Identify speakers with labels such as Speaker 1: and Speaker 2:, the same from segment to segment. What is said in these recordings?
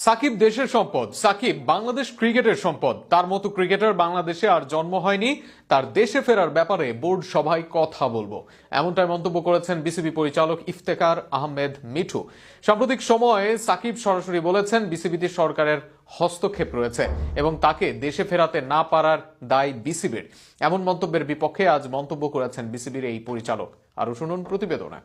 Speaker 1: সাকিব দেশের সম্পদ। সাকিব বাংলাদেশ ক্রিকেটের সম্পদ। তার মতো ক্রিকেটার বাংলাদেশে আর জন্ম হয়নি। তার দেশে ফেরার ব্যাপারে বোর্ড সভায় কথা বলবো, এমনটাই মন্তব্য করেছেন বিসিবি পরিচালক ইফতেখার আহমেদ মিঠু। সাম্প্রতিক সময়ে সাকিব সরাসরি বলেছেন বিসিবিতে সরকারের হস্তক্ষেপ রয়েছে এবং তাকে দেশে ফেরাতে না পারার দায় বিসিবির। এমন মন্তব্যের বিপক্ষে আজ মন্তব্য করেছেন বিসিবির এই পরিচালক। আরো শুনুন প্রতিবেদনে।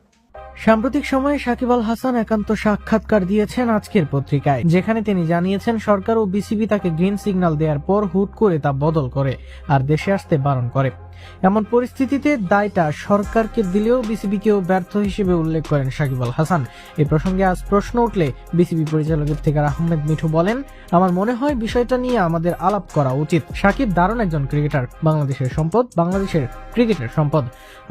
Speaker 2: সাম্প্রতিক সময়ে সাকিব আল হাসান একান্ত সাক্ষাৎকার দিয়েছেন আজকের পত্রিকায়, যেখানে তিনি জানিয়েছেন সরকার ও বিসিবি তাকে গ্রিন সিগন্যাল দেওয়ার পর হুট করে তা বদল করে আর দেশে আসতে বারণ করে। এমন পরিস্থিতিতে দায়টা সরকারকে দিলেও বিসিবিকেও ব্যর্থ হিসেবে উল্লেখ করেন সাকিব আল হাসান। এই প্রসঙ্গে আজ প্রশ্ন উঠলে বিসিবি পরিচালক ইফতেখার আহমেদ মিঠু বলেন, আমার মনে হয় বিষয়টা নিয়ে আমাদের আলাপ করা উচিত। সাকিব দারুণ একজন ক্রিকেটার, বাংলাদেশের সম্পদ, বাংলাদেশের ক্রিকেটের সম্পদ।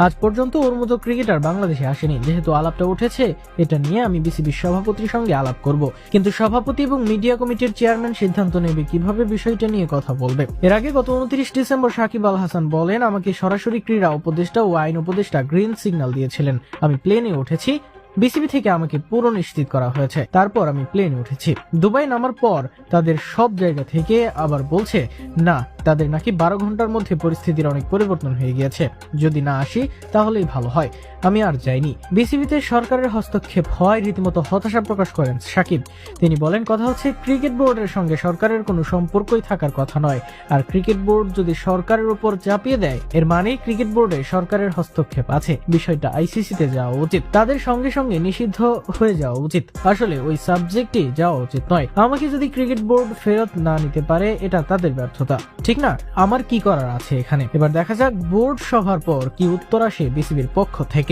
Speaker 2: আজ পর্যন্ত ওর মতো ক্রিকেটার বাংলাদেশে আসেনি। যেহেতু আলাপটা উঠেছে, এটা নিয়ে আমি বিসিবির সভাপতির সঙ্গে আলাপ করব, কিন্তু সভাপতি এবং মিডিয়া কমিটির চেয়ারম্যান সিদ্ধান্ত নেবে কিভাবে বিষয়টা নিয়ে কথা বলবে। এর আগে গত 29 ডিসেম্বর সাকিব আল হাসান বলেন, আমাকে সরাসরি ক্রীড়া উপদেষ্টা ও আইন উপদেষ্টা গ্রিন সিগন্যাল দিয়েছিলেন। আমি প্লেনে উঠেছি, বিসিবি থেকে আমাকে পুরো নিশ্চিত করা হয়েছে, তারপর আমি প্লেনে উঠেছি। দুবাই নামার পর তাদের সব জায়গা থেকে আবার বলছে না, তাদের নাকি 12 ঘন্টার মধ্যে পরিস্থিতির অনেক পরিবর্তন হয়ে গিয়েছে, যদি না আসি তাহলেই ভালো হয়। আমি আর যাইনি। বিসিবিতে সরকারের হস্তক্ষেপ হওয়ায় রীতিমতো হতাশা প্রকাশ করেন সাকিব। তিনি বলেন, কথা হচ্ছে ক্রিকেট বোর্ডের সঙ্গে সরকারের কোনো সম্পর্কই থাকার কথা নয়, আর ক্রিকেট বোর্ড যদি সরকারের উপর চাপিয়ে দেয় এর মানে ক্রিকেট বোর্ডে সরকারের হস্তক্ষেপ আছে। বিষয়টা আইসিসিতে যাওয়া উচিত, তাদের সঙ্গে সঙ্গে নিষিদ্ধ হয়ে যাওয়া উচিত। আসলে ওই সাবজেক্টে যাওয়া উচিত নয়। আমাকে যদি ক্রিকেট বোর্ড ফেরত না নিতে পারে এটা তাদের ব্যর্থতা, ঠিক না? আমার কি করার আছে এখানে? এবার দেখা যাক বোর্ড সভার পর কি উত্তর আসে বিসিবির পক্ষ থেকে।